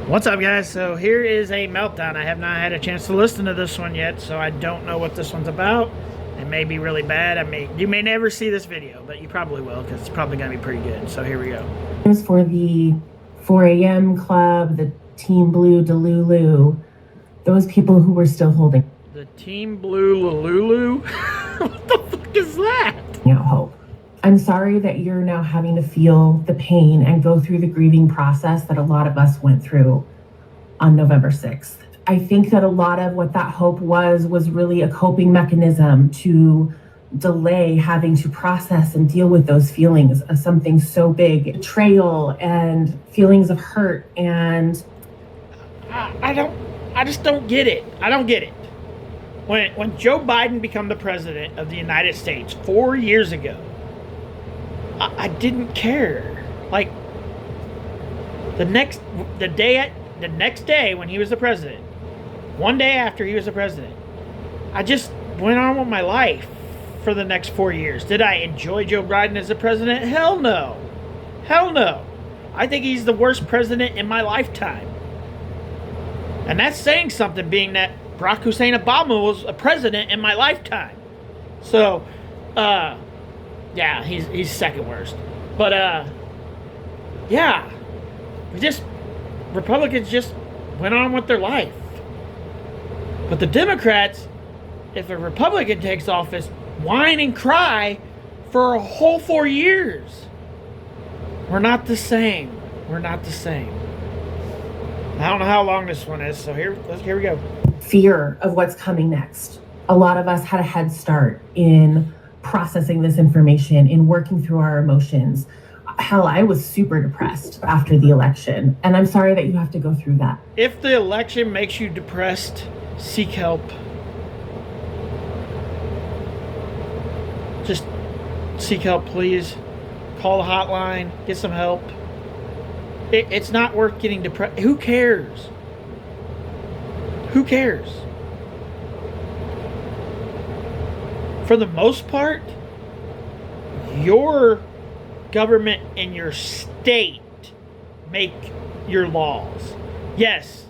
What's up, guys? So here is a Meltdown. I have not had a chance to listen to this one yet, so I don't know what this one's about. It may be really bad. You may never see this video, but you probably will because it's probably going to be pretty good. So here we go. It was for the 4 a.m. club, the Team Blue Delulu, those people who were still holding. The Team Blue Lululu? What the fuck is that? Hope. I'm sorry that you're now having to feel the pain and go through the grieving process that a lot of us went through on November 6th. I think that a lot of what that hope was really a coping mechanism to delay having to process and deal with those feelings of something so big, betrayal and feelings of hurt. And I just don't get it. I don't get it. When Joe Biden became the president of the United States 4 years ago, I didn't care. Like the next day when he was the president, one day after he was the president, I just went on with my life for the next 4 years. Did I enjoy Joe Biden as a president? Hell no. Hell no. I think he's the worst president in my lifetime. And that's saying something, being that Barack Hussein Obama was a president in my lifetime. So, yeah, he's second worst. But, yeah. Republicans just went on with their life. But the Democrats, if a Republican takes office, whine and cry for a whole 4 years. We're not the same. We're not the same. I don't know how long this one is, so here we go. Fear of what's coming next. A lot of us had a head start in processing this information, in working through our emotions. Hell, I was super depressed after the election, and I'm sorry that you have to go through that. If the election makes you depressed, seek help. Just seek help, please. Call the hotline, get some help. It's not worth getting depressed. Who cares? Who cares? For the most part, your government in your state make your laws. Yes,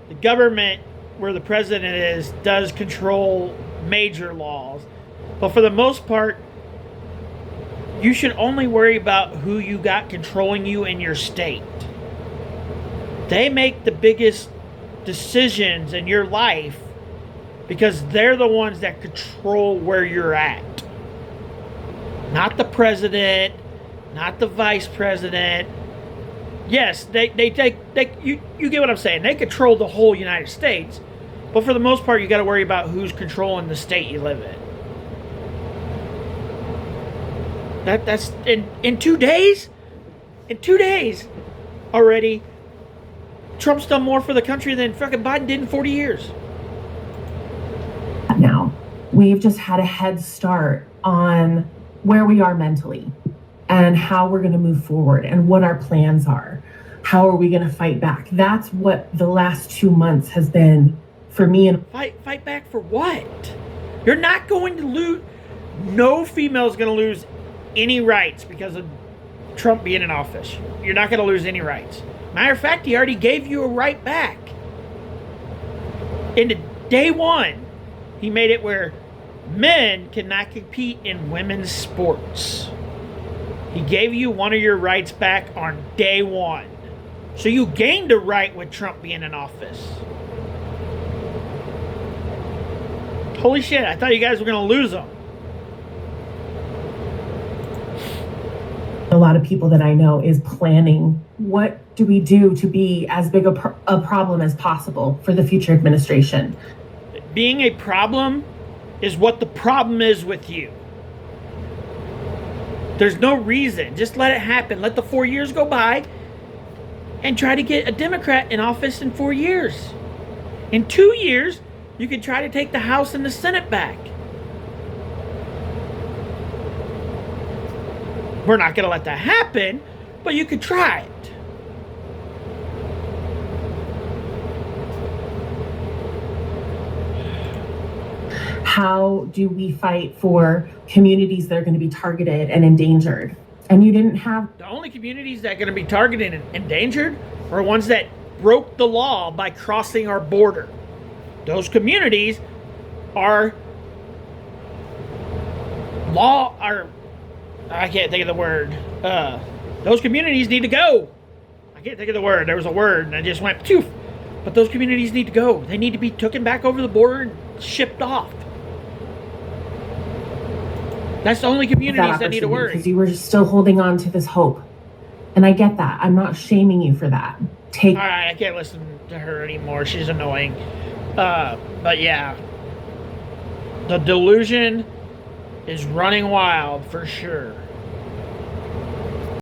the government where the president is does control major laws, but for the most part, you should only worry about who you got controlling you in your state. They make the biggest decisions in your life because they're the ones that control where you're at. Not the president, not the vice president. Yes, you get what I'm saying. They control the whole United States, but for the most part, you got to worry about who's controlling the state you live in. That's in 2 days. In 2 days already, Trump's done more for the country than fucking Biden did in 40 years. Now, we've just had a head start on where we are mentally and how we're going to move forward and what our plans are. How are we going to fight back? That's what the last 2 months has been for me. And fight back for what? You're not going to lose. No female is going to lose any rights because of Trump being in office. You're not going to lose any rights. Matter of fact, he already gave you a right back. In day one, he made it where men cannot compete in women's sports. He gave you one of your rights back on day one. So you gained a right with Trump being in office. Holy shit, I thought you guys were going to lose them. a lot of people that I know is planning, what do we do to be as big a problem as possible for the future administration? Being a problem is what the problem is with you. There's no reason. Just let it happen. Let the 4 years go by and try to get a Democrat in office in 4 years. In 2 years, you can try to take the House and the Senate back. We're not going to let that happen, but you could try it. How do we fight for communities that are going to be targeted and endangered? And you didn't have... The only communities that are going to be targeted and endangered are ones that broke the law by crossing our border. Those communities are I can't think of the word. Those communities need to go. I can't think of the word. There was a word and I just went poof. But those communities need to go. They need to be taken back over the border and shipped off. That's the only communities that need to worry. Because you were still holding on to this hope. And I get that. I'm not shaming you for that. All right, I can't listen to her anymore. She's annoying. But yeah. The delusion is running wild for sure.